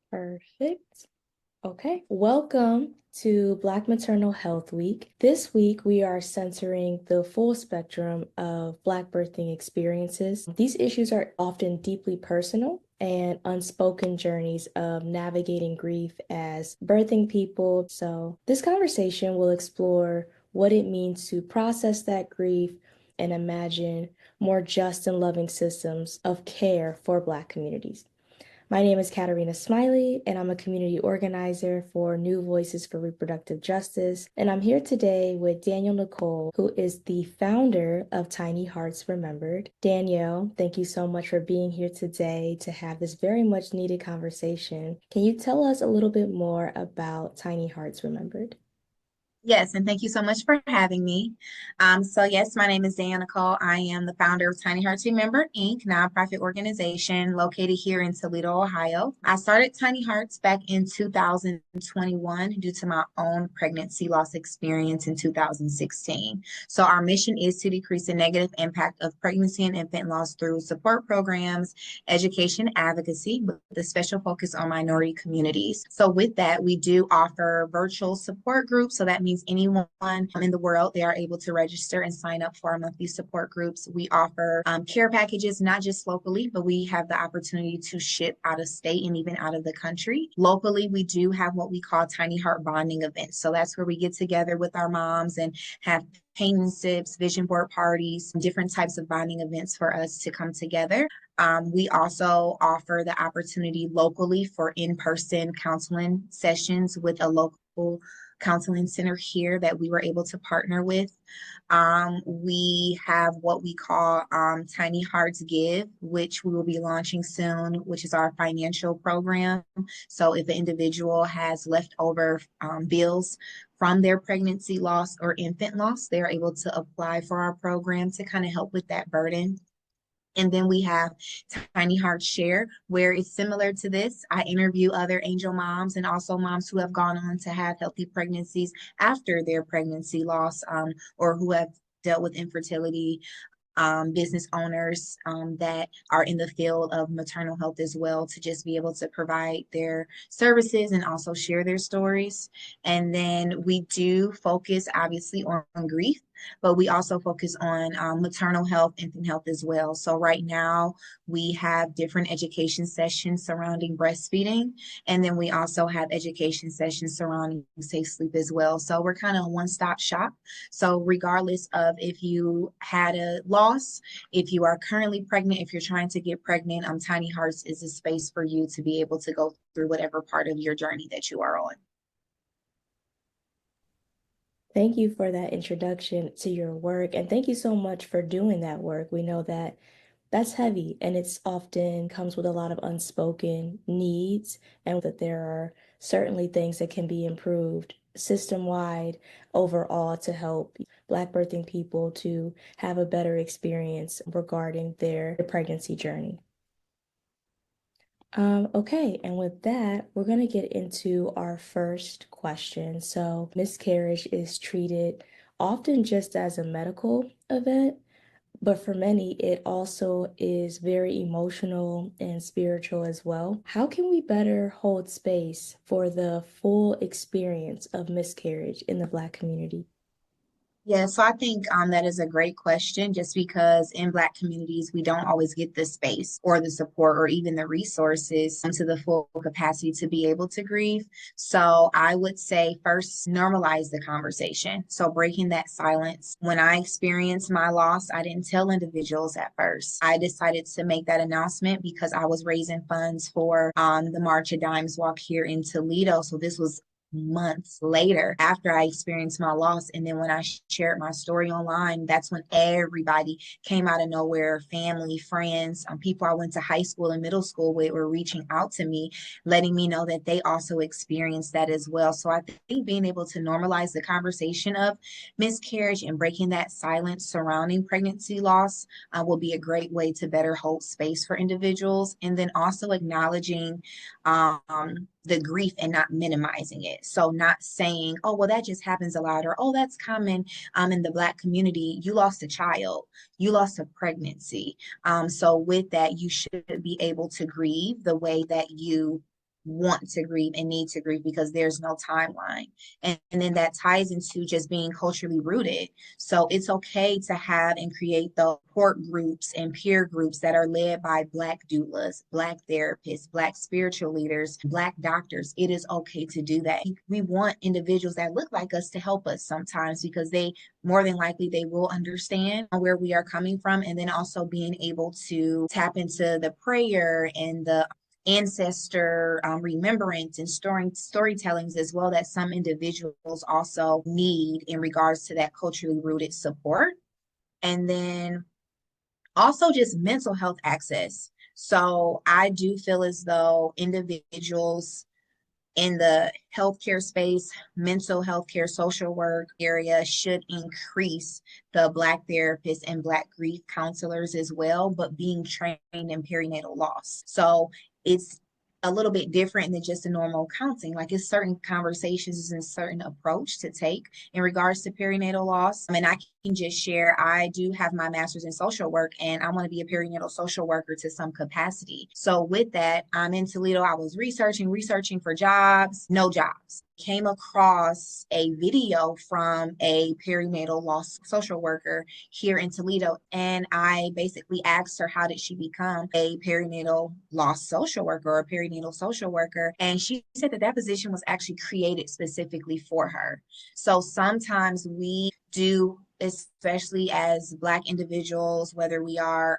Perfect. Okay. Welcome to Black Maternal Health Week. This week, we are centering the full spectrum of Black birthing experiences. These issues are often deeply personal and unspoken journeys of navigating grief as birthing people. So, this conversation will explore what it means to process that grief and imagine more just and loving systems of care for Black communities. My name is Katarina Smiley, and I'm a community organizer for New Voices for Reproductive Justice. And I'm here today with Danielle Nicole, who is the founder of Tiny Hearts Remembered. Danielle, thank you so much for being here today to have this very much needed conversation. Can you tell us a little bit more about Tiny Hearts Remembered? Yes, and thank you so much for having me. Yes, my name is Danielle Nicole. I am the founder of Tiny Hearts Remembered, Inc., nonprofit organization located here in Toledo, Ohio. I started Tiny Hearts back in 2021 due to my own pregnancy loss experience in 2016. So our mission is to decrease the negative impact of pregnancy and infant loss through support programs, education advocacy, with a special focus on minority communities. So with that, we do offer virtual support groups. So that means anyone in the world, they are able to register and sign up for our monthly support groups. We offer care packages, not just locally, but we have the opportunity to ship out of state and even out of the country. Locally, we do have what we call tiny heart bonding events. So that's where we get together with our moms and have paint and sips, vision board parties, different types of bonding events for us to come together. We also offer the opportunity locally for in-person counseling sessions with a local counseling center here that we were able to partner with. We have what we call Tiny Hearts Give, which we will be launching soon, which is our financial program. So if an individual has leftover bills from their pregnancy loss or infant loss, they are able to apply for our program to kind of help with that burden. And then we have Tiny Heart Share, where it's similar to this. I interview other angel moms and also moms who have gone on to have healthy pregnancies after their pregnancy loss, or who have dealt with infertility, business owners that are in the field of maternal health as well, to just be able to provide their services and also share their stories. And then we do focus obviously on grief, but we also focus on maternal health, infant health as well. So right now we have different education sessions surrounding breastfeeding, and then we also have education sessions surrounding safe sleep as well. So we're kind of a one-stop shop. So regardless of if you had a loss, if you are currently pregnant, if you're trying to get pregnant, Tiny Hearts is a space for you to be able to go through whatever part of your journey that you are on. Thank you for that introduction to your work, and thank you so much for doing that work. We know that that's heavy and it's often comes with a lot of unspoken needs, and that there are certainly things that can be improved system-wide overall to help Black birthing people to have a better experience regarding their pregnancy journey. Okay, and with that, we're going to get into our first question. So, miscarriage is treated often just as a medical event, but for many, it also is very emotional and spiritual as well. How can we better hold space for the full experience of miscarriage in the Black community? Yeah, so I think that is a great question, just because in Black communities, we don't always get the space or the support or even the resources to the full capacity to be able to grieve. So I would say first, normalize the conversation. So breaking that silence. When I experienced my loss, I didn't tell individuals at first. I decided to make that announcement because I was raising funds for the March of Dimes walk here in Toledo. So this was months later after I experienced my loss. And then when I shared my story online, that's when everybody came out of nowhere, family, friends, people I went to high school and middle school with were reaching out to me, letting me know that they also experienced that as well. So I think being able to normalize the conversation of miscarriage and breaking that silence surrounding pregnancy loss will be a great way to better hold space for individuals. And then also acknowledging the grief and not minimizing it. So not saying, oh, well, that just happens a lot, or oh, that's common in the Black community. You lost a child, you lost a pregnancy. So with that, you should be able to grieve the way that you want to grieve and need to grieve because there's no timeline. And then that ties into just being culturally rooted. So it's okay to have and create the support groups and peer groups that are led by Black doulas, Black therapists, Black spiritual leaders, Black doctors. It is okay to do that. We want individuals that look like us to help us sometimes because they more than likely they will understand where we are coming from. And then also being able to tap into the prayer and the ancestor remembrance and storytellings as well that some individuals also need in regards to that culturally rooted support. And then also just mental health access. So I do feel as though individuals in the healthcare space, mental health care, social work area should increase the Black therapists and Black grief counselors as well, but being trained in perinatal loss. So it's a little bit different than just a normal counseling. Like it's certain conversations and certain approach to take in regards to perinatal loss. I mean, I can just share, I do have my master's in social work and I want to be a perinatal social worker to some capacity. So with that, I'm in Toledo. I was researching for jobs, no jobs. Came across a video from a perinatal loss social worker here in Toledo. And I basically asked her, how did she become a perinatal loss social worker or a perinatal social worker? And she said that that position was actually created specifically for her. So sometimes we do, especially as Black individuals, whether we are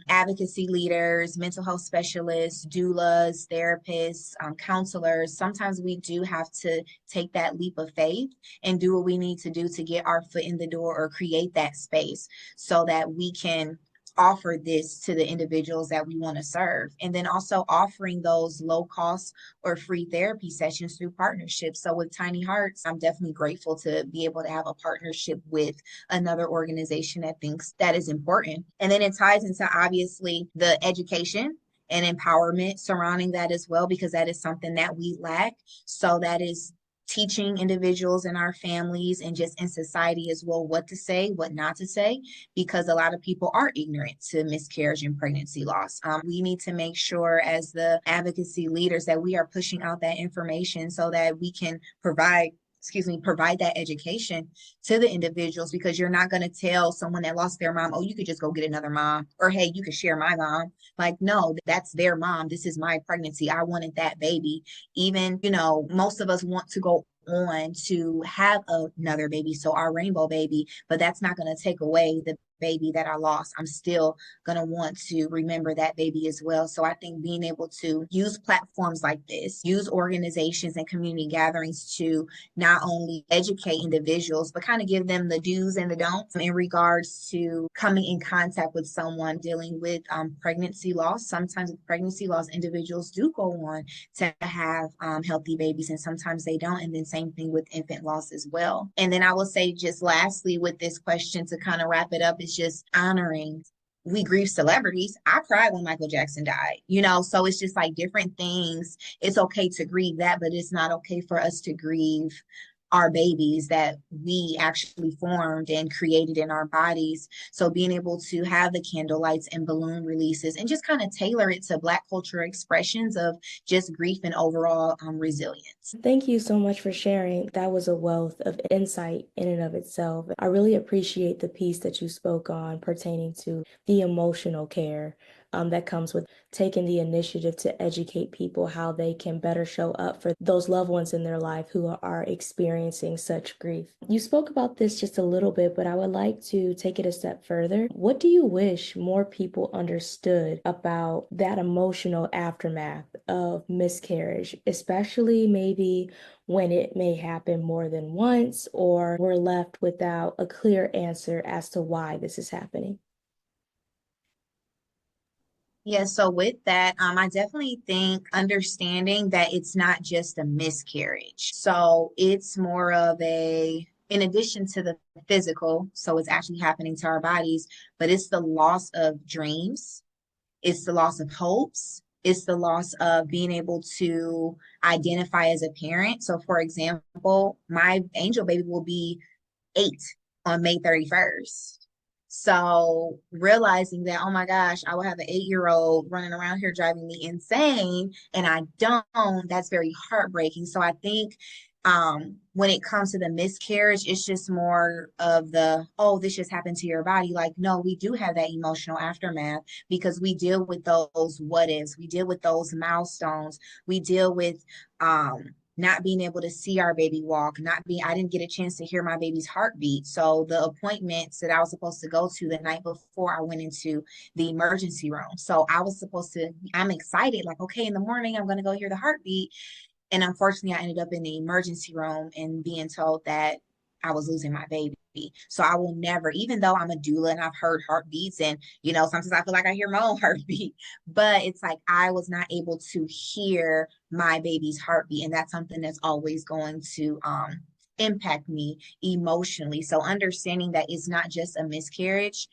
advocacy leaders, mental health specialists, doulas, therapists, counselors, sometimes we do have to take that leap of faith and do what we need to do to get our foot in the door or create that space so that we can offer this to the individuals that we want to serve. And then also offering those low cost or free therapy sessions through partnerships. So with Tiny Hearts, I'm definitely grateful to be able to have a partnership with another organization that thinks that is important. And then it ties into obviously the education and empowerment surrounding that as well, because that is something that we lack. So that is teaching individuals in our families and just in society as well what to say, what not to say, because a lot of people are ignorant to miscarriage and pregnancy loss. We need to make sure as the advocacy leaders that we are pushing out that information so that we can provide that education to the individuals, because you're not going to tell someone that lost their mom, oh, you could just go get another mom, or hey, you could share my mom. Like, no, that's their mom. This is my pregnancy. I wanted that baby. Even, most of us want to go on to have another baby, so our rainbow baby, but that's not going to take away the baby that I lost. I'm still going to want to remember that baby as well. So I think being able to use platforms like this, use organizations and community gatherings to not only educate individuals, but kind of give them the do's and the don'ts in regards to coming in contact with someone dealing with pregnancy loss. Sometimes with pregnancy loss, individuals do go on to have healthy babies, and sometimes they don't. And then same thing with infant loss as well. And then I will say just lastly with this question to kind of wrap it up is just honoring. We grieve celebrities. I cried when Michael Jackson died, so it's just like different things. It's okay to grieve that, but it's not okay for us to grieve our babies that we actually formed and created in our bodies. So being able to have the candle lights and balloon releases and just kind of tailor it to Black cultural expressions of just grief and overall resilience. Thank you so much for sharing. That was a wealth of insight in and of itself. I really appreciate the piece that you spoke on pertaining to the emotional care that comes with taking the initiative to educate people how they can better show up for those loved ones in their life who are experiencing such grief. You spoke about this just a little bit, but I would like to take it a step further. What do you wish more people understood about that emotional aftermath of miscarriage, especially maybe when it may happen more than once or we're left without a clear answer as to why this is happening? Yeah, so with that, I definitely think understanding that it's not just a miscarriage. So it's more of in addition to the physical, so it's actually happening to our bodies, but it's the loss of dreams, it's the loss of hopes, it's the loss of being able to identify as a parent. So, for example, my angel baby will be 8 on May 31st. So realizing that, oh my gosh, I will have an 8-year-old running around here driving me insane, and I don't, that's very heartbreaking. So I think when it comes to the miscarriage, it's just more of the, oh, this just happened to your body. Like, no, we do have that emotional aftermath because we deal with those what ifs, we deal with those milestones, we deal with not being able to see our baby walk, not being, I didn't get a chance to hear my baby's heartbeat. So the appointments that I was supposed to go to the night before I went into the emergency room. So I was supposed to, I'm excited, like, okay, in the morning, I'm going to go hear the heartbeat. And unfortunately, I ended up in the emergency room and being told that I was losing my baby. So I will never, even though I'm a doula and I've heard heartbeats, and sometimes I feel like I hear my own heartbeat, but it's like I was not able to hear my baby's heartbeat. And that's something that's always going to impact me emotionally. So understanding that it's not just a miscarriage,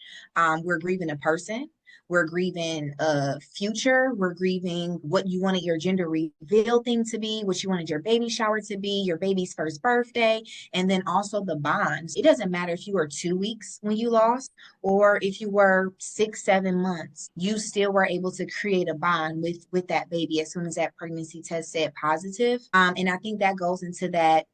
we're grieving a person. We're grieving a future. We're grieving what you wanted your gender reveal thing to be, what you wanted your baby shower to be, your baby's first birthday, and then also the bonds. It doesn't matter if you were 2 weeks when you lost or if you were 6, 7 months, you still were able to create a bond with that baby as soon as that pregnancy test said positive. And I think that goes into that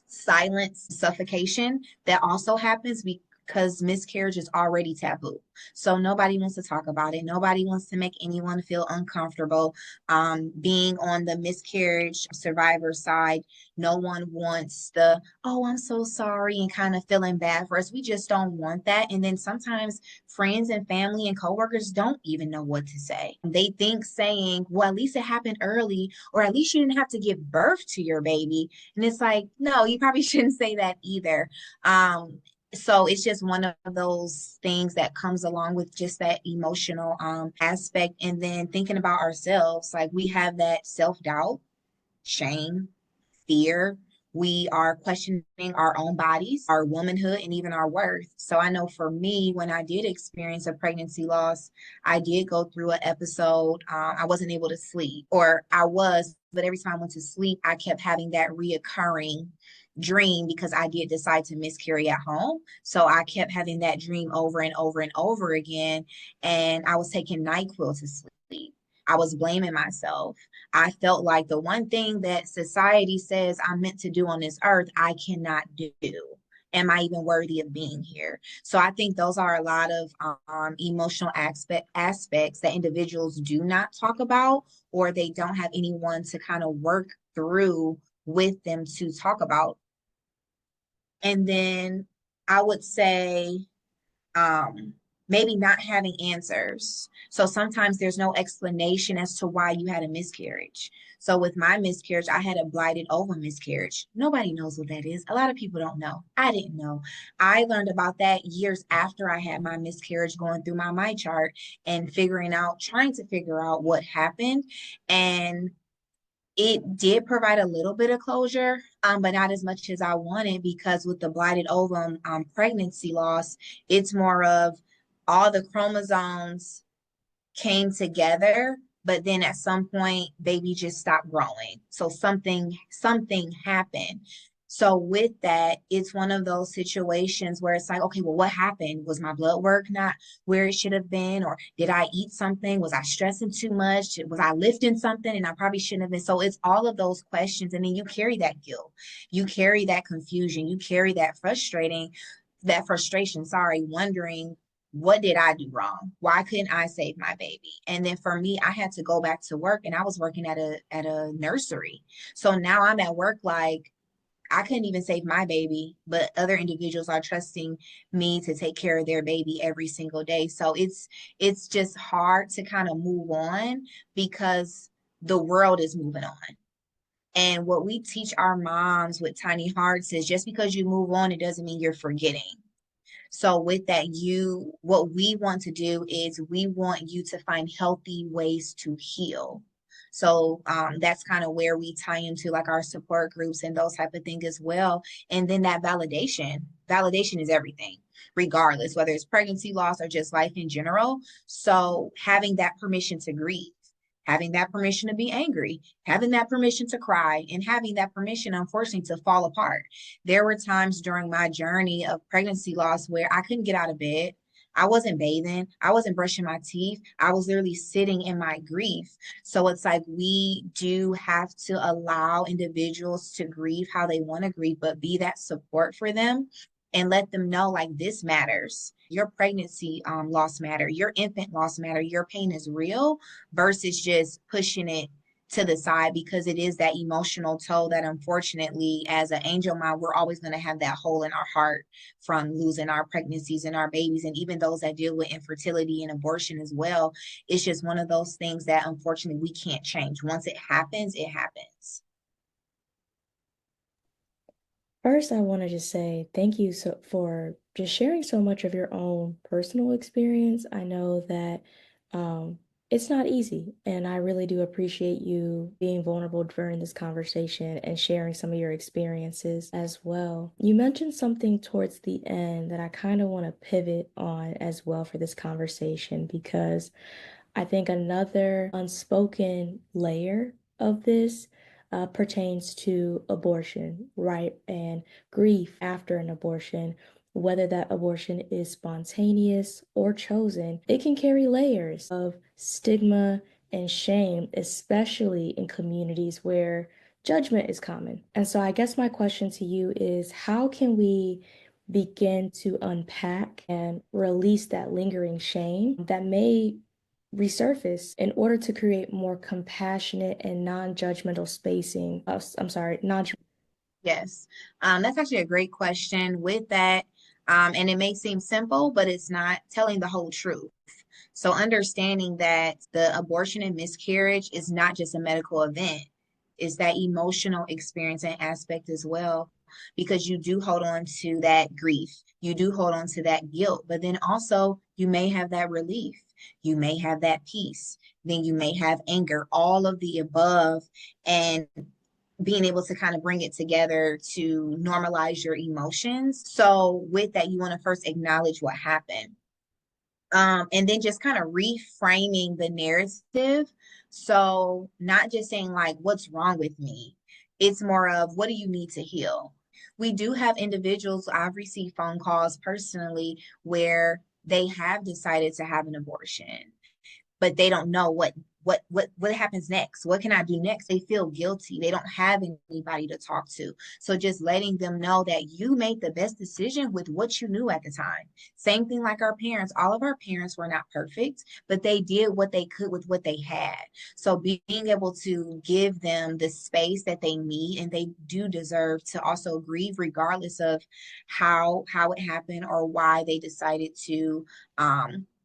silence suffocation that also happens because miscarriage is already taboo. So nobody wants to talk about it. Nobody wants to make anyone feel uncomfortable. Being on the miscarriage survivor side, no one wants the, oh, I'm so sorry, and kind of feeling bad for us. We just don't want that. And then sometimes friends and family and coworkers don't even know what to say. They think saying, well, at least it happened early, or at least you didn't have to give birth to your baby. And it's like, no, you probably shouldn't say that either. So it's just one of those things that comes along with just that emotional aspect. And then thinking about ourselves, like we have that self-doubt, shame, fear. We are questioning our own bodies, our womanhood, and even our worth. So I know for me, when I did experience a pregnancy loss, I did go through an episode. I wasn't able to sleep, or I was, but every time I went to sleep, I kept having that reoccurring dream because I did decide to miscarry at home. So I kept having that dream over and over and over again. And I was taking NyQuil to sleep. I was blaming myself. I felt like the one thing that society says I'm meant to do on this earth, I cannot do. Am I even worthy of being here? So I think those are a lot of emotional aspects that individuals do not talk about, or they don't have anyone to kind of work through with them to talk about. And then I would say um, maybe not having answers. So sometimes there's no explanation as to why you had a miscarriage. So with my miscarriage, I had a blighted ovum miscarriage. Nobody knows what that is. A lot of people don't know. I didn't know. I learned about that years after I had my miscarriage, going through my chart and trying to figure out what happened. And it did provide a little bit of closure, but not as much as I wanted, because with the blighted ovum pregnancy loss, it's more of all the chromosomes came together, but then at some point baby just stopped growing. So something happened. So with that, it's one of those situations where it's like, okay, well, what happened? Was my blood work not where it should have been? Or did I eat something? Was I stressing too much? Was I lifting something and I probably shouldn't have been? So it's all of those questions. And then you carry that guilt, you carry that confusion, you carry that frustration, sorry, wondering, what did I do wrong? Why couldn't I save my baby? And then for me, I had to go back to work, and I was working at a nursery. So now I'm at work like I couldn't even save my baby, but other individuals are trusting me to take care of their baby every single day. So it's just hard to kind of move on because the world is moving on. And what we teach our moms with tiny hearts is just because you move on, it doesn't mean you're forgetting. So with that, what we want to do is we want you to find healthy ways to heal. So that's kind of where we tie into like our support groups and those type of things as well. And then that validation is everything, regardless, whether it's pregnancy loss or just life in general. So having that permission to grieve, having that permission to be angry, having that permission to cry, and having that permission, unfortunately, to fall apart. There were times during my journey of pregnancy loss where I couldn't get out of bed. I wasn't bathing. I wasn't brushing my teeth. I was literally sitting in my grief. So it's like we do have to allow individuals to grieve how they want to grieve, but be that support for them and let them know like this matters. Your pregnancy loss matter, your infant loss matter, your pain is real versus just pushing it to the side because it is that emotional toll that unfortunately as an angel mom we're always going to have that hole in our heart from losing our pregnancies and our babies, and even those that deal with infertility and abortion as well. It's just one of those things that unfortunately we can't change. Once it happens, it happens. First, I want to just say thank you for just sharing so much of your own personal experience. I know that um, it's not easy, and I really do appreciate you being vulnerable during this conversation and sharing some of your experiences as well. You mentioned something towards the end that I kind of want to pivot on as well for this conversation because I think another unspoken layer of this pertains to abortion, right? And grief after an abortion, whether that abortion is spontaneous or chosen, it can carry layers of stigma and shame, especially in communities where judgment is common. And so I guess my question to you is how can we begin to unpack and release that lingering shame that may resurface in order to create more compassionate and non-judgmental spacing. I'm sorry, non. Yes, that's actually a great question. With that, and it may seem simple, but it's not telling the whole truth. So, understanding that the abortion and miscarriage is not just a medical event, it's that emotional experience and aspect as well, because you do hold on to that grief, you do hold on to that guilt, but then also you may have that relief, you may have that peace, then you may have anger, all of the above. And being able to kind of bring it together to normalize your emotions. So, with that, you want to first acknowledge what happened. And then just kind of reframing the narrative. So, not just saying, like, what's wrong with me? It's more of, what do you need to heal? We do have individuals, I've received phone calls personally where they have decided to have an abortion, but they don't know what happens next. What can I do next? They feel guilty. They don't have anybody to talk to. So just letting them know that you made the best decision with what you knew at the time. Same thing like our parents. All of our parents were not perfect, but they did what they could with what they had. So being able to give them the space that they need, and they do deserve to also grieve regardless of how it happened or why they decided to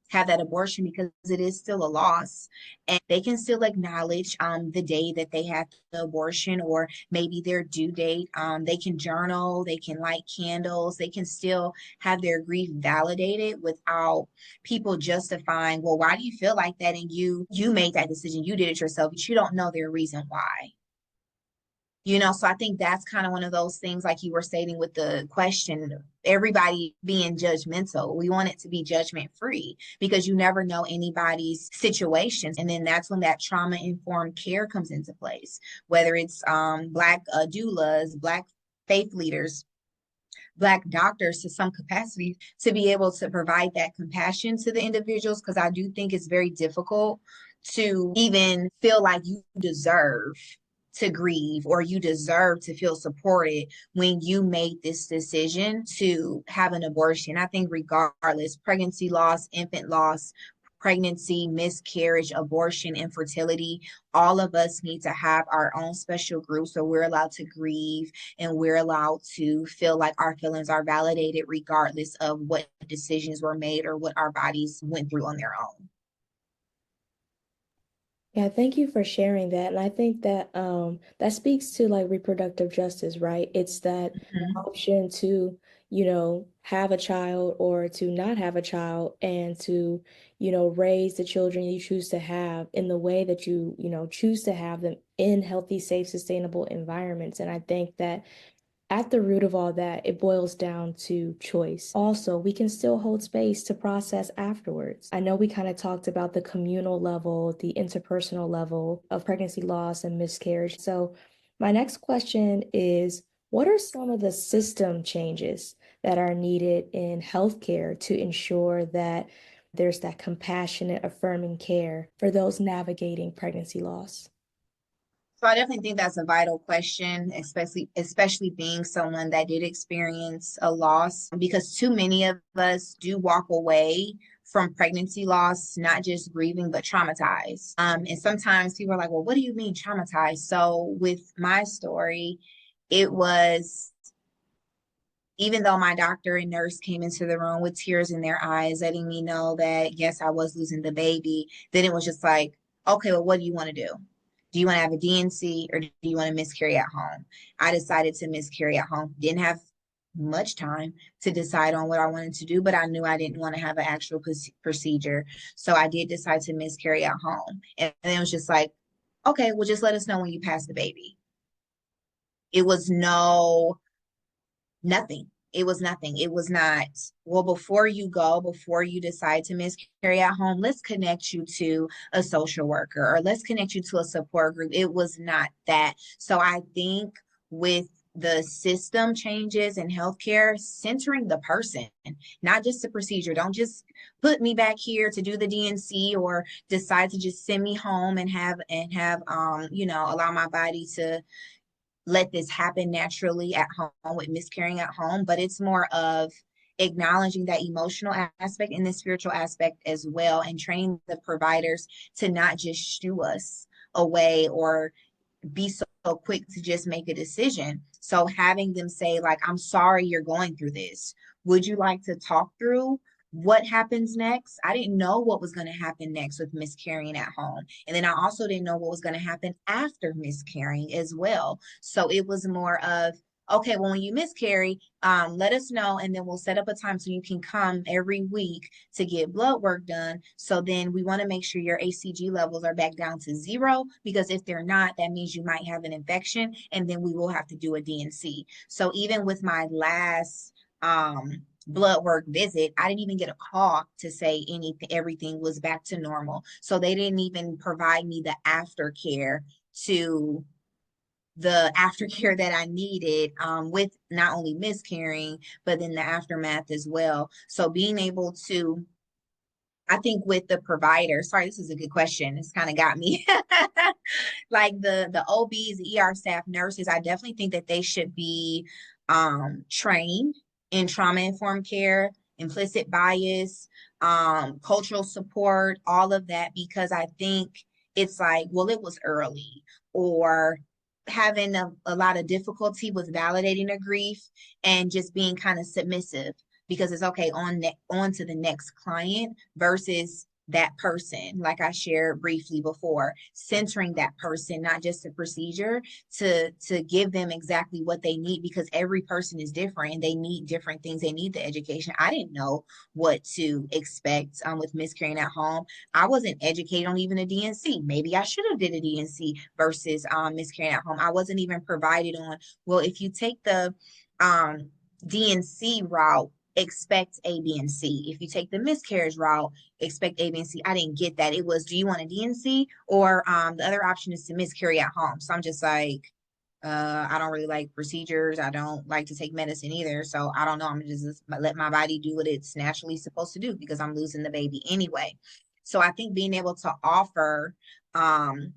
have that abortion, because it is still a loss, and they can still acknowledge the day that they had the abortion or maybe their due date. They can journal, they can light candles, they can still have their grief validated without people justifying, well, why do you feel like that? And you made that decision, you did it yourself, but you don't know their reason why. So I think that's kind of one of those things, like you were stating with the question, everybody being judgmental. We want it to be judgment free because you never know anybody's situations. And then that's when that trauma informed care comes into place, whether it's Black doulas, Black faith leaders, Black doctors to some capacity, to be able to provide that compassion to the individuals. Because I do think it's very difficult to even feel like you deserve to grieve or you deserve to feel supported when you made this decision to have an abortion. I think regardless, pregnancy loss, infant loss, pregnancy, miscarriage, abortion, infertility, all of us need to have our own special group so we're allowed to grieve and we're allowed to feel like our feelings are validated regardless of what decisions were made or what our bodies went through on their own. Yeah, thank you for sharing that. And I think that that speaks to like reproductive justice, right? It's that Mhm. option to, have a child or to not have a child and to, raise the children you choose to have in the way that you choose to have them in healthy, safe, sustainable environments. And I think that At the root of all that, it boils down to choice. Also, we can still hold space to process afterwards. I know we kind of talked about the communal level, the interpersonal level of pregnancy loss and miscarriage. So, my next question is, what are some of the system changes that are needed in healthcare to ensure that there's that compassionate, affirming care for those navigating pregnancy loss? So I definitely think that's a vital question, especially being someone that did experience a loss, because too many of us do walk away from pregnancy loss, not just grieving, but traumatized. And sometimes people are like, well, what do you mean traumatized? So with my story, it was even though my doctor and nurse came into the room with tears in their eyes, letting me know that yes, I was losing the baby, then it was just like, okay, well, what do you want to do? Do you want to have a DNC or do you want to miscarry at home? I decided to miscarry at home. Didn't have much time to decide on what I wanted to do, but I knew I didn't want to have an actual procedure. So I did decide to miscarry at home. And it was just like, okay, well, just let us know when you pass the baby. It was nothing. It was nothing. It was not, well, before you go, before you decide to miscarry at home, let's connect you to a social worker or let's connect you to a support group. It was not that. So I think with the system changes in healthcare, centering the person, not just the procedure. Don't just put me back here to do the DNC or decide to just send me home and have allow my body to let this happen naturally at home with miscarrying at home, but it's more of acknowledging that emotional aspect and the spiritual aspect as well, and training the providers to not just shoo us away or be so quick to just make a decision. So having them say, like, I'm sorry you're going through this. Would you like to talk through what happens next? I didn't know what was going to happen next with miscarrying at home. And then I also didn't know what was going to happen after miscarrying as well. So it was more of, okay, well, when you miscarry, let us know, and then we'll set up a time so you can come every week to get blood work done. So then we want to make sure your ACG levels are back down to zero, because if they're not, that means you might have an infection, and then we will have to do a DNC. So even with my last blood work visit, I didn't even get a call to say anything, everything was back to normal. So they didn't even provide me the aftercare to the aftercare that I needed with not only miscarrying, but then the aftermath as well. So being able to, I think with the provider, sorry, this is a good question. It's kind of got me. Like the OBs, the ER staff, nurses, I definitely think that they should be trained in trauma informed care, implicit bias, cultural support, all of that, because I think it's like, well, it was early, or having a lot of difficulty with validating a grief and just being kind of submissive because it's okay, on to the next client versus that person, like I shared briefly before, centering that person, not just a procedure, to give them exactly what they need, because every person is different and they need different things. They need the education. I didn't know what to expect with miscarrying at home. I wasn't educated on even a DNC. Maybe I should have did a DNC versus miscarrying at home. I wasn't even provided on, well, if you take the DNC route, expect A, B, and C. If you take the miscarriage route, expect A, B, and C. I didn't get that. It was, do you want a DNC, or the other option is to miscarry at home. So I'm just like, I don't really like procedures. I don't like to take medicine either. So I don't know. I'm just let my body do what it's naturally supposed to do because I'm losing the baby anyway. So I think being able to offer um,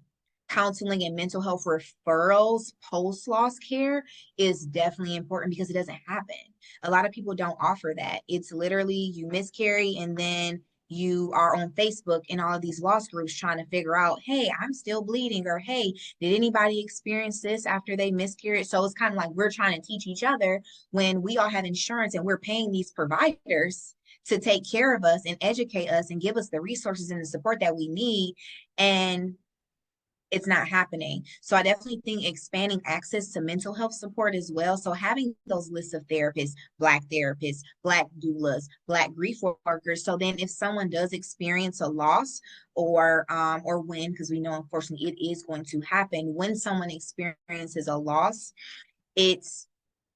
counseling and mental health referrals post loss care is definitely important, because it doesn't happen. A lot of people don't offer that. It's literally you miscarry and then you are on Facebook in all of these loss groups trying to figure out, hey, I'm still bleeding, or hey, did anybody experience this after they miscarried? So it's kind of like we're trying to teach each other when we all have insurance and we're paying these providers to take care of us and educate us and give us the resources and the support that we need. And it's not happening. So I definitely think expanding access to mental health support as well. So having those lists of therapists, Black doulas, Black grief workers. So then if someone does experience a loss or when, because we know unfortunately it is going to happen, when someone experiences a loss, it's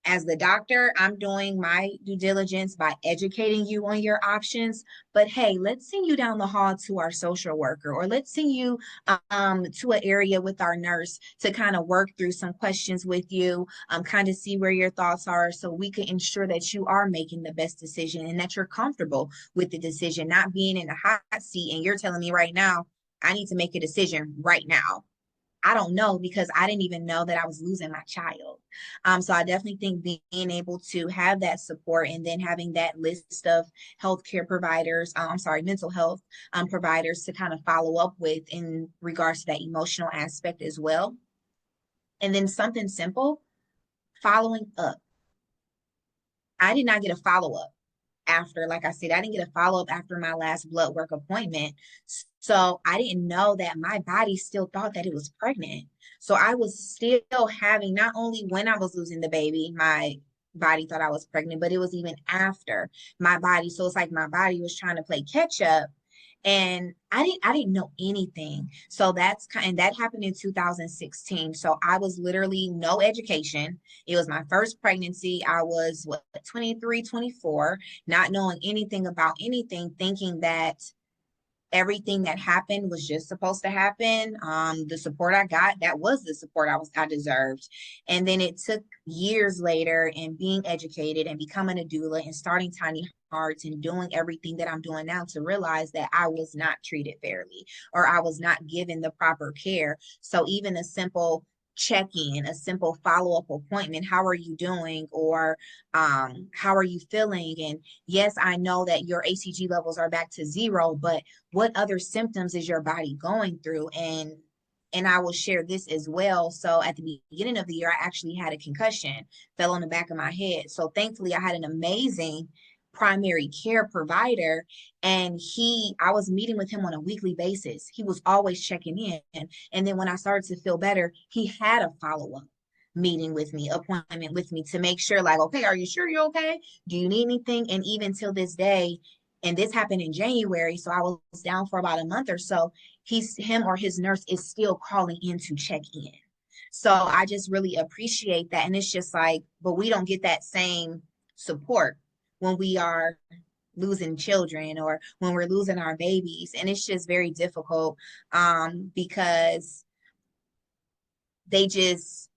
As the doctor, I'm doing my due diligence by educating you on your options. But hey, let's send you down the hall to our social worker, or let's send you to an area with our nurse to kind of work through some questions with you, kind of see where your thoughts are so we can ensure that you are making the best decision and that you're comfortable with the decision, not being in the hot seat and you're telling me right now, I need to make a decision right now. I don't know because I didn't even know that I was losing my child. So I definitely think being able to have that support and then having that list of healthcare providers, I'm sorry, mental health providers to kind of follow up with in regards to that emotional aspect as well. And then something simple, following up. I did not get a follow up after, like I said, I didn't get a follow up after my last blood work appointment. So I didn't know that my body still thought that it was pregnant. So I was still having, not only when I was losing the baby, my body thought I was pregnant, but it was even after my body. So it's like my body was trying to play catch up, and I didn't know anything. So that's kind, and that happened in 2016. So I was literally no education. It was my first pregnancy. I was what, 23, 24, not knowing anything about anything, thinking that everything that happened was just supposed to happen. The support I got, that was the support I deserved. And then it took years later and being educated and becoming a doula and starting Tiny Hearts and doing everything that I'm doing now to realize that I was not treated fairly or I was not given the proper care. So even a simple check-in, a simple follow-up appointment, how are you doing, or how are you feeling? And yes, I know that your ACG levels are back to zero, but what other symptoms is your body going through? And I will share this as well. So at the beginning of the year, I actually had a concussion, fell on the back of my head. So thankfully, I had an amazing primary care provider, and I was meeting with him on a weekly basis. He was always checking in. And then when I started to feel better, he had a follow-up meeting with me, appointment with me to make sure, like, okay, are you sure you're okay? Do you need anything? And even till this day, and this happened in January, so I was down for about a month or so. Him or his nurse is still calling in to check in. So I just really appreciate that. And it's just like, but we don't get that same support when we are losing children or when we're losing our babies. And it's just very difficult because they just,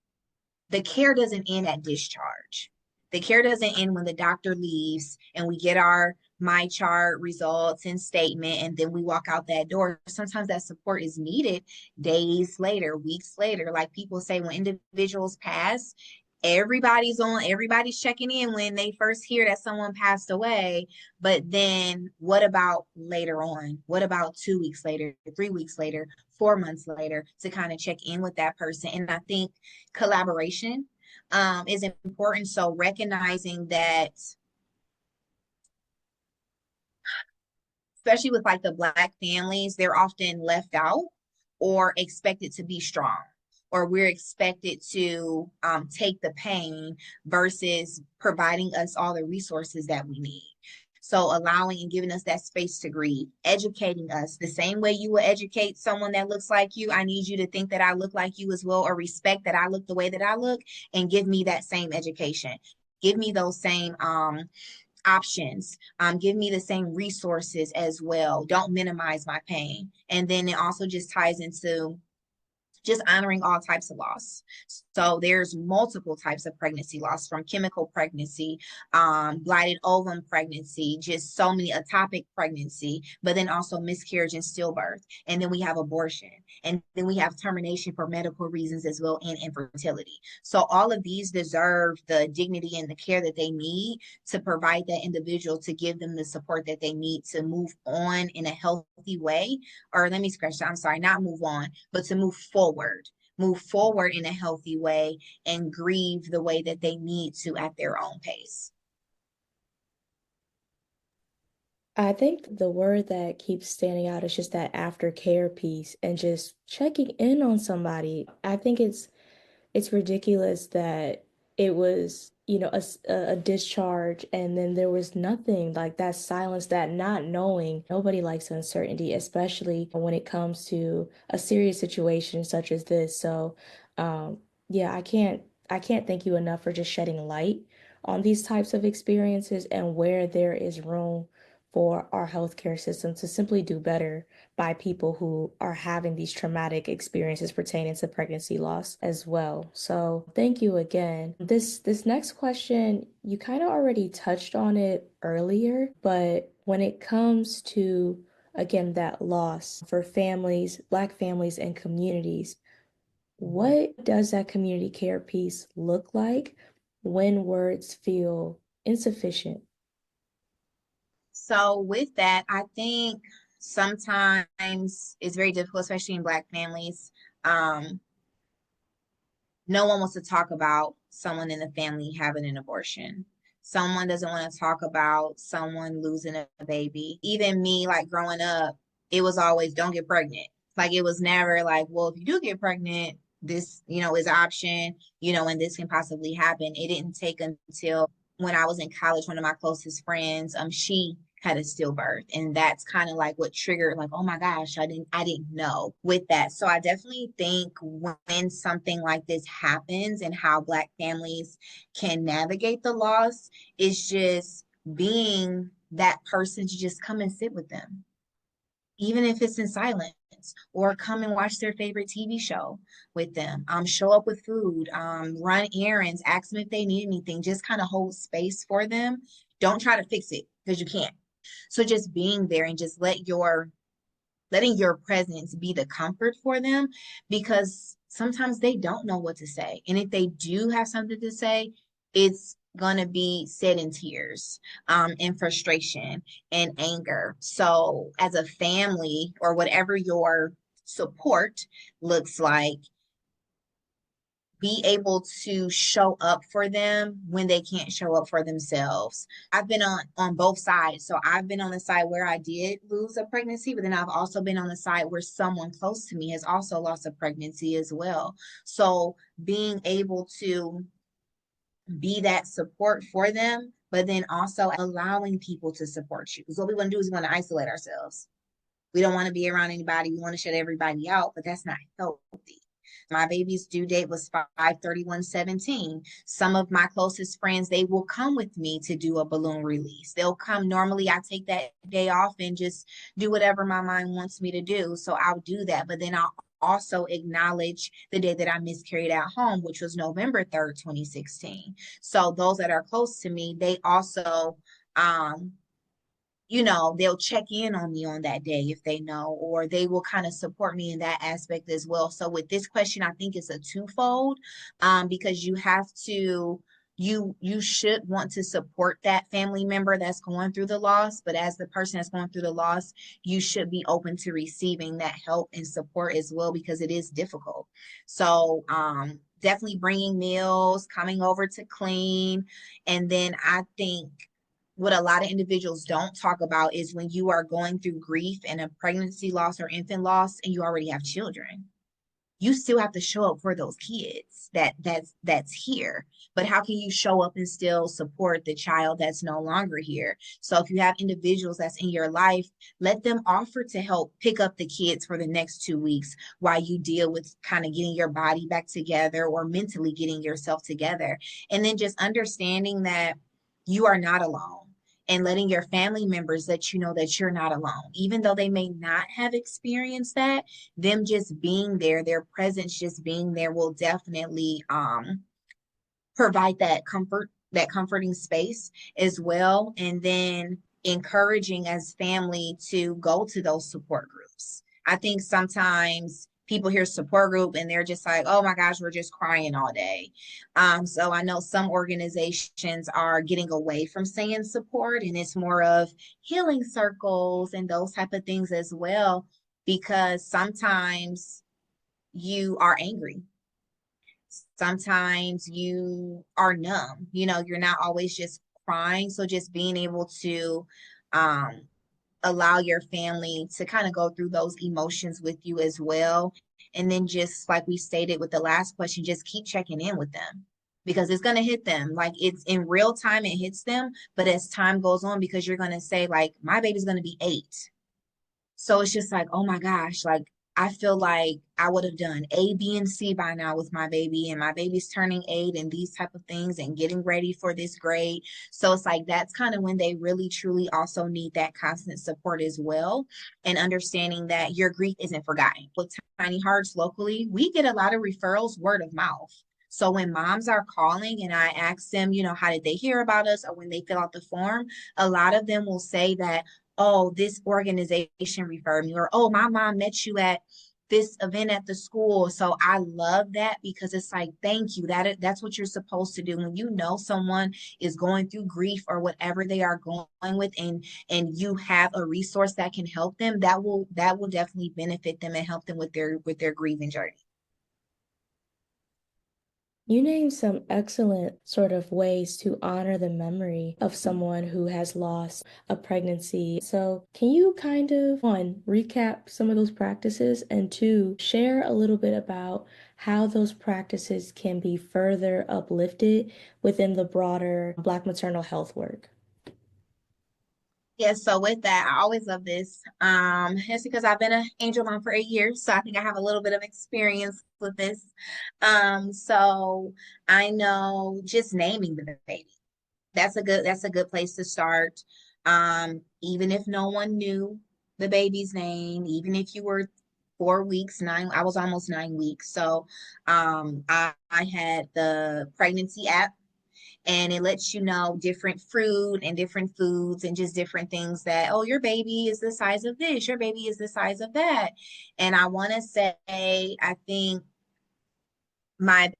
the care doesn't end at discharge. The care doesn't end when the doctor leaves and we get our my chart results and statement and then we walk out that door. Sometimes that support is needed days later, weeks later. Like people say, when individuals pass, everybody's checking in when they first hear that someone passed away. But then what about later on? What about 2 weeks later, 3 weeks later, 4 months later, to kind of check in with that person? And I think collaboration is important. So recognizing that, especially with like the Black families, they're often left out or expected to be strong, or we're expected to take the pain versus providing us all the resources that we need. So allowing and giving us that space to grieve, educating us the same way you would educate someone that looks like you. I need you to think that I look like you as well, or respect that I look the way that I look, and give me that same education. Give me those same options. Give me the same resources as well. Don't minimize my pain. And then it also just ties into just honoring all types of loss. So there's multiple types of pregnancy loss, from chemical pregnancy, blighted ovum pregnancy, just so many, ectopic pregnancy, but then also miscarriage and stillbirth. And then we have abortion. And then we have termination for medical reasons as well, and infertility. So all of these deserve the dignity and the care that they need to provide that individual, to give them the support that they need to move on in a healthy way. Or let me scratch that. I'm sorry, not move on, but to move forward in a healthy way and grieve the way that they need to at their own pace. I think the word that keeps standing out is just that aftercare piece and just checking in on somebody. I think it's ridiculous that it was, a discharge and then there was nothing, like that silence, that not knowing. Nobody likes uncertainty, especially when it comes to a serious situation such as this. So, yeah, I can't thank you enough for just shedding light on these types of experiences and where there is room for our healthcare system to simply do better by people who are having these traumatic experiences pertaining to pregnancy loss as well. So thank you again. This next question, you kind of already touched on it earlier, but when it comes to again that loss for families, Black families and communities, what does that community care piece look like when words feel insufficient? So with that, I think sometimes it's very difficult, especially in Black families. Um, no one wants to talk about someone in the family having an abortion. Someone doesn't want to talk about someone losing a baby. Even me, like growing up, it was always don't get pregnant. Like it was never like, well, if you do get pregnant, this, is an option, and this can possibly happen. It didn't take until when I was in college, one of my closest friends, she had a stillbirth, and that's kind of like what triggered like, oh my gosh, I didn't know with that. So I definitely think when something like this happens and how Black families can navigate the loss is just being that person to just come and sit with them, even if it's in silence, or come and watch their favorite TV show with them. Show up with food, run errands, ask them if they need anything, just kind of hold space for them. Don't try to fix it because you can't. So just being there and just letting your presence be the comfort for them, because sometimes they don't know what to say. And if they do have something to say, it's going to be said in tears, in frustration and anger. So as a family or whatever your support looks like, be able to show up for them when they can't show up for themselves. I've been on both sides. So I've been on the side where I did lose a pregnancy, but then I've also been on the side where someone close to me has also lost a pregnancy as well. So being able to be that support for them, but then also allowing people to support you. Because what we want to do is we want to isolate ourselves. We don't want to be around anybody. We want to shut everybody out, but that's not healthy. My baby's due date was 5/31/17. Some of my closest friends, they will come with me to do a balloon release. They'll come. Normally, I take that day off and just do whatever my mind wants me to do. So I'll do that. But then I'll also acknowledge the day that I miscarried at home, which was November 3rd, 2016. So those that are close to me, they also um they'll check in on me on that day if they know, or they will kind of support me in that aspect as well. So with this question, I think it's a twofold, because you should want to support that family member that's going through the loss, but as the person that's going through the loss, you should be open to receiving that help and support as well, because it is difficult. So definitely bringing meals, coming over to clean, and then I think what a lot of individuals don't talk about is when you are going through grief and a pregnancy loss or infant loss and you already have children, you still have to show up for those kids that's here. But how can you show up and still support the child that's no longer here? So if you have individuals that's in your life, let them offer to help pick up the kids for the next 2 weeks while you deal with kind of getting your body back together or mentally getting yourself together. And then just understanding that you are not alone, and letting your family members let you know that you're not alone, even though they may not have experienced that. Them just being there, their presence just being there will definitely provide that comfort, that comforting space as well. And then encouraging as family to go to those support groups. I think sometimes people hear support group and they're just like, oh my gosh, we're just crying all day. So I know some organizations are getting away from saying support, and it's more of healing circles and those type of things as well, because sometimes you are angry. Sometimes you are numb, you're not always just crying. So just being able to um, allow your family to kind of go through those emotions with you as well. And then just like we stated with the last question, just keep checking in with them, because it's going to hit them. Like it's in real time, it hits them. But as time goes on, because you're going to say, like, my baby's going to be 8. So it's just like, oh my gosh, like I feel like I would have done A, B, and C by now with my baby, and my baby's turning 8 and these type of things and getting ready for this grade. So it's like that's kind of when they really truly also need that constant support as well, and understanding that your grief isn't forgotten. With Tiny Hearts locally, we get a lot of referrals word of mouth. So when moms are calling and I ask them, how did they hear about us, or when they fill out the form, a lot of them will say that, oh, this organization referred me, or oh, my mom met you at this event at the school. So I love that because it's like, thank you. That's what you're supposed to do when you know someone is going through grief or whatever they are going with, and you have a resource that can help them. That will definitely benefit them and help them with their grieving journey. You named some excellent sort of ways to honor the memory of someone who has lost a pregnancy. So, can you kind of, one, recap some of those practices, and two, share a little bit about how those practices can be further uplifted within the broader Black maternal health work? Yeah, so with that, I always love this. It's because I've been an angel mom for 8 years, so I think I have a little bit of experience with this. So I know just naming the baby. That's a good place to start. Even if no one knew the baby's name, even if you were 4 weeks, I was almost 9 weeks. So I had the pregnancy app, and it lets you know different fruit and different foods and just different things that, oh, your baby is the size of this, your baby is the size of that. And I want to say, I think my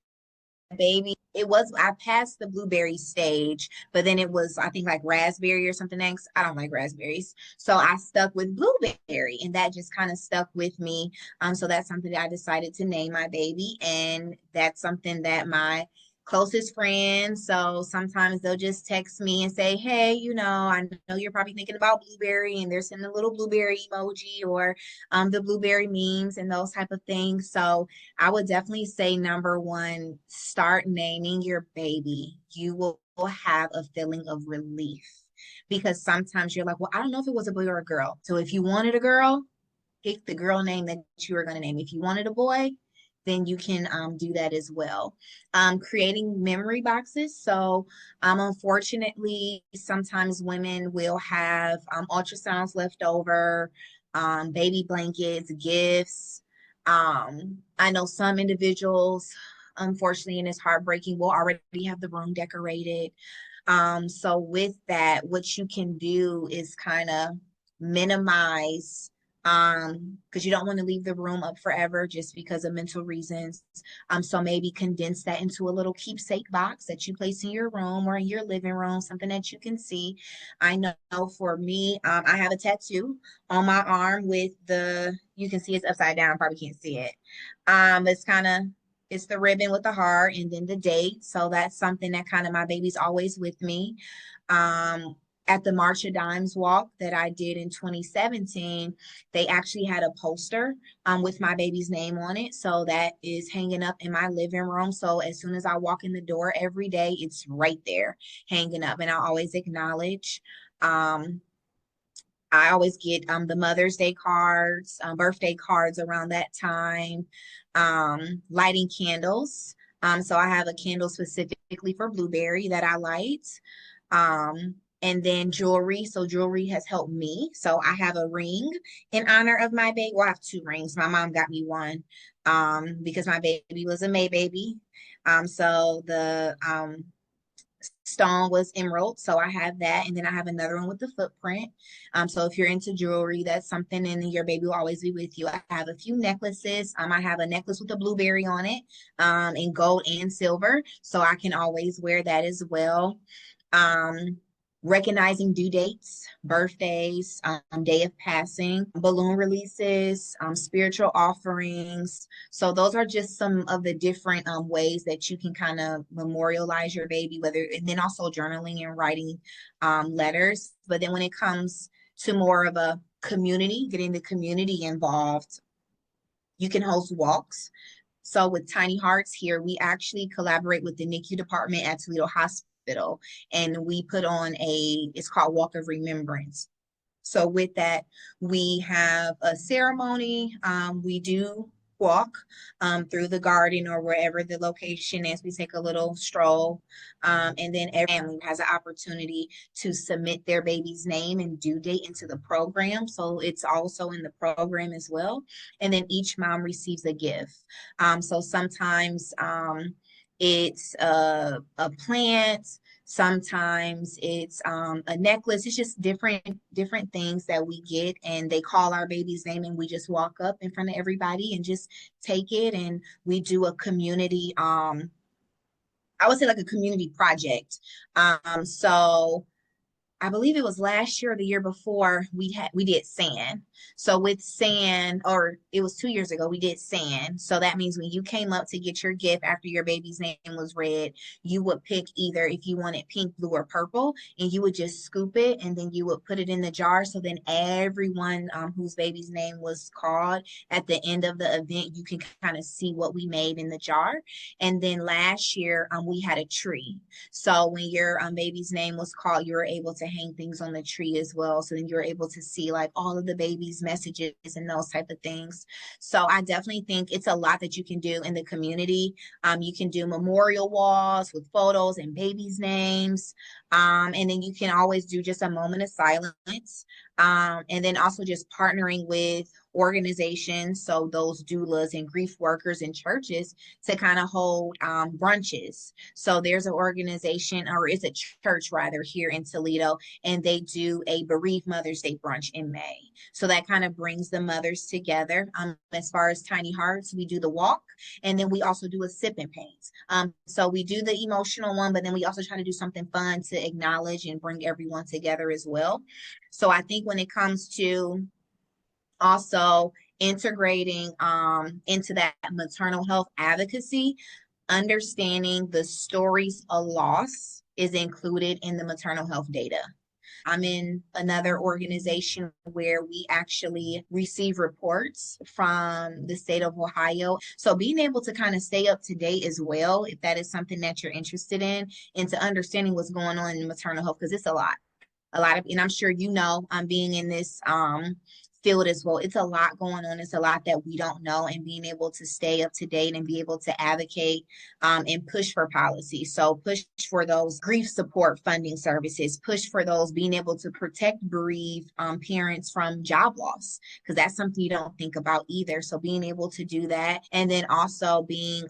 baby, I passed the blueberry stage, but then it was, I think, like raspberry or something next. I don't like raspberries. So I stuck with blueberry, and that just kind of stuck with me. So that's something that I decided to name my baby. And that's something that my closest friends, so sometimes they'll just text me and say, hey, I know you're probably thinking about blueberry, and they're sending a little blueberry emoji, or the blueberry memes and those type of things. So I would definitely say number one, start naming your baby. You will have a feeling of relief, because sometimes you're like, well, I don't know if it was a boy or a girl. So if you wanted a girl, pick the girl name that you are going to name. If you wanted a boy, then you can do that as well. Creating memory boxes. So, unfortunately, sometimes women will have ultrasounds left over, baby blankets, gifts. I know some individuals, unfortunately, and it's heartbreaking, will already have the room decorated. So, with that, what you can do is kind of minimize, because you don't want to leave the room up forever just because of mental reasons. So maybe condense that into a little keepsake box that you place in your room or in your living room, something that you can see. I know for me, I have a tattoo on my arm with you can see it's upside down, probably can't see it. It's the ribbon with the heart and then the date. So that's something that kind of, my baby's always with me. Um, at the March of Dimes walk that I did in 2017, they actually had a poster with my baby's name on it. So that is hanging up in my living room. So as soon as I walk in the door every day, it's right there hanging up. And I always acknowledge. Um, I always get the Mother's Day cards, birthday cards around that time, lighting candles. So I have a candle specifically for blueberry that I light. And then jewelry. So jewelry has helped me. So I have a ring in honor of my baby. Well, I have two rings. My mom got me one because my baby was a May baby. So the stone was emerald, so I have that, and then I have another one with the footprint. So if you're into jewelry, that's something, and your baby will always be with you. I have a few necklaces. I have a necklace with a blueberry on it, in gold and silver, so I can always wear that as well. um Recognizing due dates, birthdays, day of passing, balloon releases, spiritual offerings. So those are just some of the different ways that you can kind of memorialize your baby, whether, and then also journaling and writing letters. But then when it comes to more of a community, getting the community involved, you can host walks. So with Tiny Hearts here, we actually collaborate with the NICU department at Toledo Hospital, and we put on it's called Walk of Remembrance. So with that, we have a ceremony. We do walk through the garden or wherever the location is. We take a little stroll. And then every family has an opportunity to submit their baby's name and due date into the program. So it's also in the program as well. And then each mom receives a gift. So sometimes it's a plant. Sometimes it's a necklace. It's just different things that we get, and they call our baby's name, and we just walk up in front of everybody and just take it. And we do a community, I would say like a community project. So I believe it was last year or the year before we did sand. So with sand, or it was 2 years ago, we did sand. So that means when you came up to get your gift after your baby's name was read, you would pick either if you wanted pink, blue, or purple, and you would just scoop it and then you would put it in the jar. So then everyone whose baby's name was called at the end of the event, you can kind of see what we made in the jar. And then last year, we had a tree. So when your baby's name was called, you were able to hang things on the tree as well. So then you're able to see like all of the baby's messages and those type of things. So I definitely think it's a lot that you can do in the community. You can do memorial walls with photos and babies' names. And then you can always do just a moment of silence. And then also just partnering with organizations, so those doulas and grief workers in churches, to kind of hold brunches. So there's an organization, or it's a church rather, here in Toledo, and they do a bereaved Mother's Day brunch in May. So that kind of brings the mothers together. As far as Tiny Hearts, we do the walk, and then we also do a sip and paint. So we do the emotional one, but then we also try to do something fun to acknowledge and bring everyone together as well. So I think when it comes to also integrating into that maternal health advocacy, understanding the stories of loss is included in the maternal health data. I'm in another organization where we actually receive reports from the state of Ohio. So being able to kind of stay up to date as well, if that is something that you're interested in, into understanding what's going on in maternal health, because it's a lot of, and I'm sure you know, I'm being in this field as well. It's a lot going on. It's a lot that we don't know, and being able to stay up to date and be able to advocate and push for policy. So push for those grief support funding services, push for those being able to protect bereaved parents from job loss, because that's something you don't think about either. So being able to do that, and then also being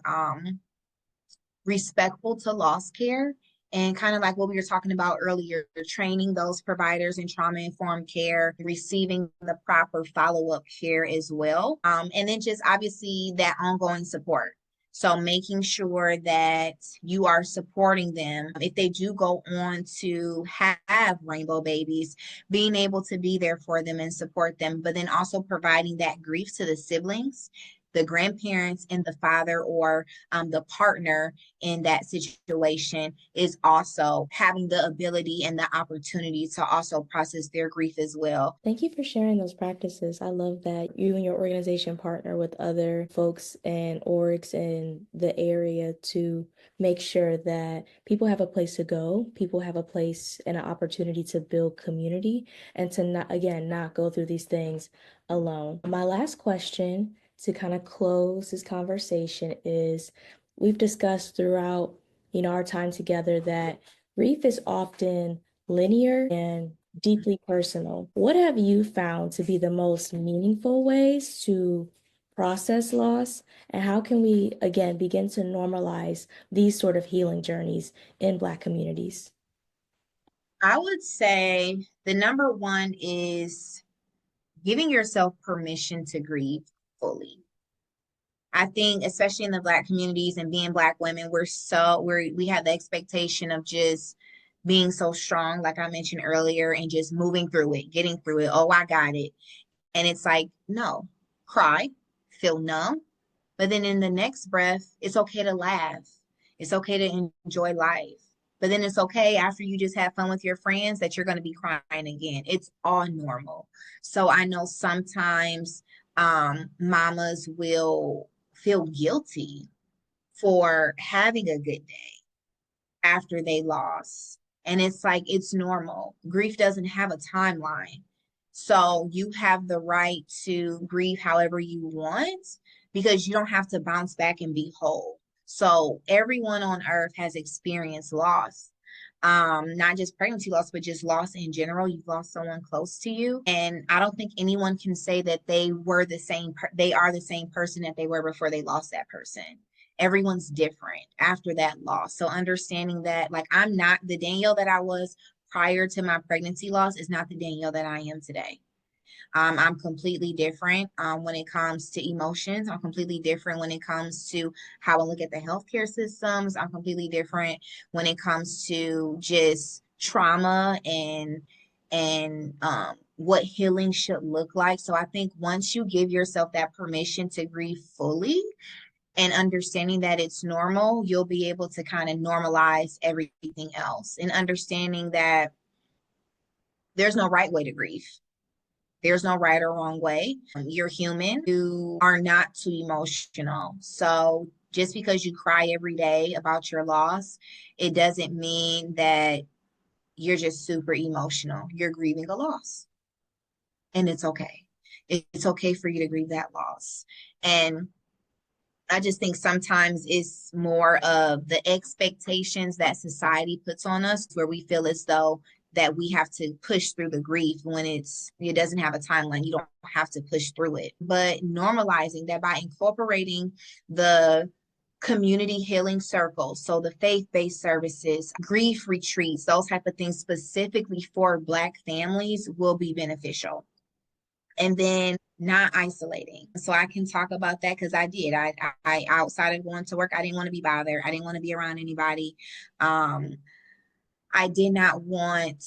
respectful to loss care, and kind of like what we were talking about earlier, training those providers in trauma informed care, receiving the proper follow up care as well. And then just obviously that ongoing support. So making sure that you are supporting them if they do go on to have rainbow babies, being able to be there for them and support them, but then also providing that grief to the siblings, the grandparents, and the father, or the partner in that situation, is also having the ability and the opportunity to also process their grief as well. Thank you for sharing those practices. I love that you and your organization partner with other folks and orgs in the area to make sure that people have a place to go, people have a place and an opportunity to build community, and to not, again, not go through these things alone. My last question to kind of close this conversation is, we've discussed throughout, our time together that grief is often linear and deeply personal. What have you found to be the most meaningful ways to process loss? And how can we, again, begin to normalize these sort of healing journeys in Black communities? I would say the number one is giving yourself permission to grieve fully. I think, especially in the Black communities and being Black women, we have the expectation of just being so strong, like I mentioned earlier, and just moving through it, getting through it. Oh, I got it. And it's like, no, cry, feel numb. But then in the next breath, it's okay to laugh. It's okay to enjoy life. But then it's okay after you just have fun with your friends that you're going to be crying again. It's all normal. So I know sometimes mamas will feel guilty for having a good day after they lost. And it's like, it's normal. Grief doesn't have a timeline. So you have the right to grieve however you want because you don't have to bounce back and be whole. So everyone on earth has experienced loss. Not just pregnancy loss, but just loss in general. You've lost someone close to you. And I don't think anyone can say that they are the same person that they were before they lost that person. Everyone's different after that loss. So understanding that, like, I'm not the Danielle that I was prior to my pregnancy loss is not the Danielle that I am today. I'm completely different when it comes to emotions. I'm completely different when it comes to how I look at the healthcare systems. I'm completely different when it comes to just trauma and what healing should look like. So I think once you give yourself that permission to grieve fully and understanding that it's normal, you'll be able to kind of normalize everything else and understanding that there's no right way to grieve. There's no right or wrong way. You're human. You are not too emotional. So just because you cry every day about your loss, it doesn't mean that you're just super emotional. You're grieving a loss, and it's okay. It's okay for you to grieve that loss. And I just think sometimes it's more of the expectations that society puts on us where we feel as though that we have to push through the grief when it doesn't have a timeline. You don't have to push through it. But normalizing that by incorporating the community healing circles, so the faith-based services, grief retreats, those type of things specifically for Black families will be beneficial. And then not isolating. So I can talk about that because I did. I outside of going to work, I didn't want to be bothered. I didn't want to be around anybody. Um, I did not want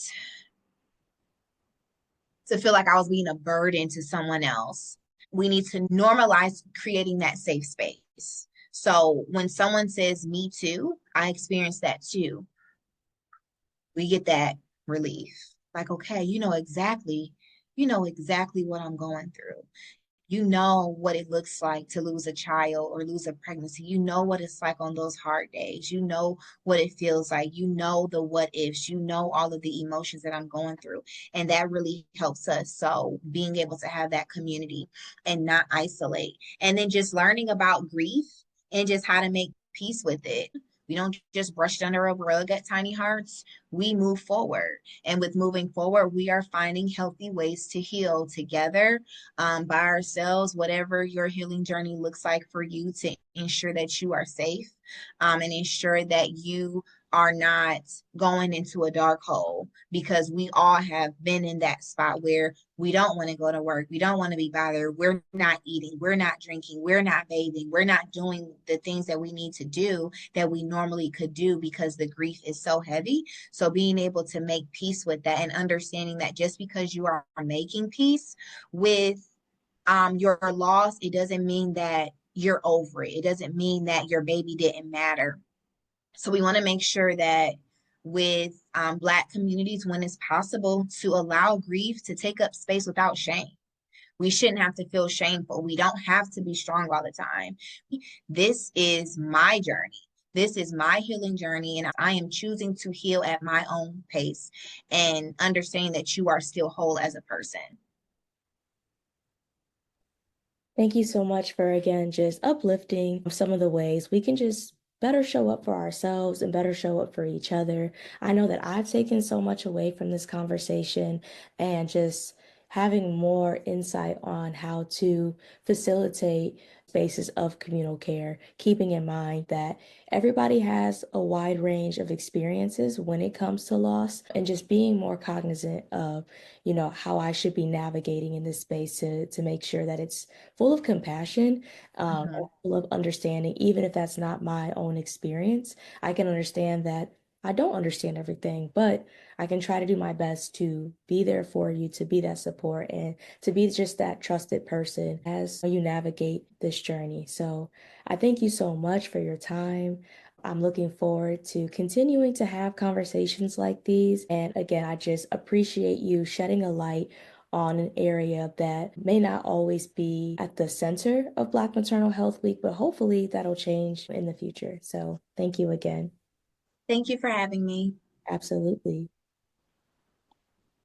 to feel like I was being a burden to someone else. We need to normalize creating that safe space. So when someone says me too, I experienced that too. We get that relief. Like, okay, you know exactly what I'm going through. You know what it looks like to lose a child or lose a pregnancy. You know what it's like on those hard days. You know what it feels like. You know the what ifs. You know all of the emotions that I'm going through. And that really helps us. So being able to have that community and not isolate. And then just learning about grief and just how to make peace with it. We don't just brush it under a rug at Tiny Hearts. We move forward. And with moving forward, we are finding healthy ways to heal together by ourselves, whatever your healing journey looks like for you to ensure that you are safe and ensure that you are not going into a dark hole because we all have been in that spot where we don't want to go to work. We don't want to be bothered. We're not eating. We're not drinking. We're not bathing. We're not doing the things that we need to do that we normally could do because the grief is so heavy. So being able to make peace with that and understanding that just because you are making peace with your loss, it doesn't mean that you're over it. It doesn't mean that your baby didn't matter. So we want to make sure that with Black communities, when it's possible, to allow grief to take up space without shame. We shouldn't have to feel shameful. We don't have to be strong all the time. This is my journey. This is my healing journey, and I am choosing to heal at my own pace and understanding that you are still whole as a person. Thank you so much for again just uplifting some of the ways we can just better show up for ourselves and better show up for each other. I know that I've taken so much away from this conversation and just having more insight on how to facilitate spaces of communal care, keeping in mind that everybody has a wide range of experiences when it comes to loss and just being more cognizant of, how I should be navigating in this space to make sure that it's full of compassion, Mhm. and full of understanding, even if that's not my own experience. I can understand that I don't understand everything, but I can try to do my best to be there for you, to be that support, and to be just that trusted person as you navigate this journey. So I thank you so much for your time. I'm looking forward to continuing to have conversations like these. And again, I just appreciate you shedding a light on an area that may not always be at the center of Black Maternal Health Week, but hopefully that'll change in the future. So thank you again. Thank you for having me. Absolutely.